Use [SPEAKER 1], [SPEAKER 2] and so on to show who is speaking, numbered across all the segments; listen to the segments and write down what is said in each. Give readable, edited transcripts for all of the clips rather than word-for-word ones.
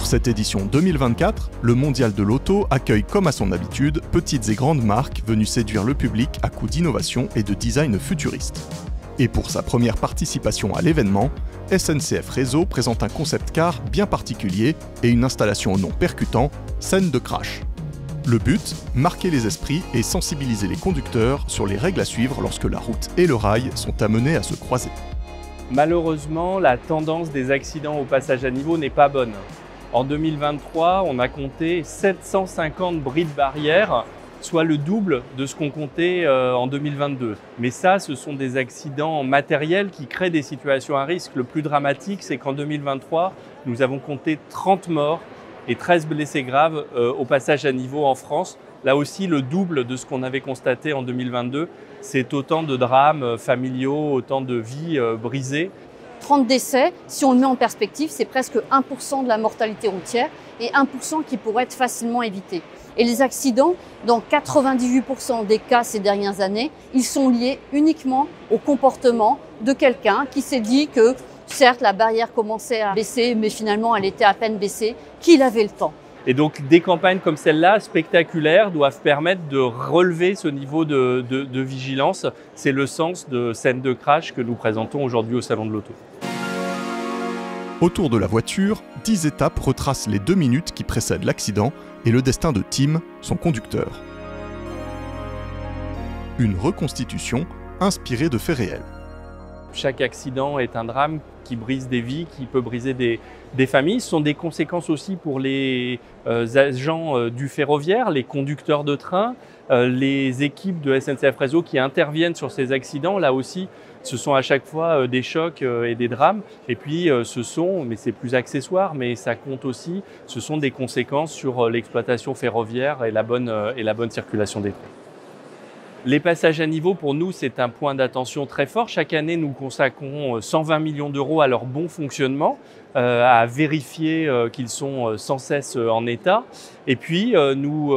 [SPEAKER 1] Pour cette édition 2024, le Mondial de l'Auto accueille comme à son habitude petites et grandes marques venues séduire le public à coups d'innovation et de design futuriste. Et pour sa première participation à l'événement, SNCF Réseau présente un concept car bien particulier et une installation au nom percutant, scène de crash. Le but, marquer les esprits et sensibiliser les conducteurs sur les règles à suivre lorsque la route et le rail sont amenés à se croiser.
[SPEAKER 2] Malheureusement, la tendance des accidents au passage à niveau n'est pas bonne. En 2023, on a compté 750 bris de barrière, soit le double de ce qu'on comptait en 2022. Mais ça, ce sont des accidents matériels qui créent des situations à risque. Le plus dramatique, c'est qu'en 2023, nous avons compté 30 morts et 13 blessés graves au passage à niveau en France. Là aussi, le double de ce qu'on avait constaté en 2022. C'est autant de drames familiaux, autant de vies brisées.
[SPEAKER 3] 30 décès, si on le met en perspective, c'est presque 1% de la mortalité routière et 1% qui pourrait être facilement évité. Et les accidents, dans 98% des cas ces dernières années, ils sont liés uniquement au comportement de quelqu'un qui s'est dit que certes, la barrière commençait à baisser, mais finalement, elle était à peine baissée, qu'il avait le temps.
[SPEAKER 2] Et donc, des campagnes comme celle-là, spectaculaires, doivent permettre de relever ce niveau de vigilance. C'est le sens de scène de crash que nous présentons aujourd'hui au Salon de l'Auto.
[SPEAKER 1] Autour de la voiture, 10 étapes retracent les 2 minutes qui précèdent l'accident et le destin de Tim, son conducteur. Une reconstitution inspirée de faits réels.
[SPEAKER 2] Chaque accident est un drame qui brise des vies, qui peut briser des familles. Ce sont des conséquences aussi pour les agents du ferroviaire, les conducteurs de train, les équipes de SNCF Réseau qui interviennent sur ces accidents. Là aussi, ce sont à chaque fois des chocs et des drames. Et puis, ce sont, mais c'est plus accessoire, mais ça compte aussi, ce sont des conséquences sur l'exploitation ferroviaire et la bonne circulation des trains. Les passages à niveau, pour nous, c'est un point d'attention très fort. Chaque année, nous consacrons 120 millions d'euros à leur bon fonctionnement, à vérifier qu'ils sont sans cesse en état. Et puis, nous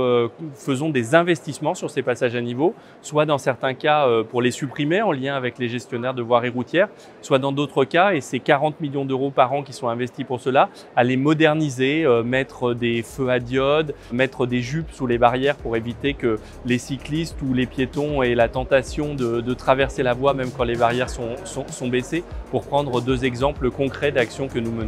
[SPEAKER 2] faisons des investissements sur ces passages à niveau, soit dans certains cas pour les supprimer en lien avec les gestionnaires de voirie routière, soit dans d'autres cas, et c'est 40 millions d'euros par an qui sont investis pour cela, à les moderniser, mettre des feux à diode, mettre des jupes sous les barrières pour éviter que les cyclistes ou les piétons aient la tentation de traverser la voie même quand les barrières sont baissées, pour prendre 2 exemples concrets d'actions que nous menons.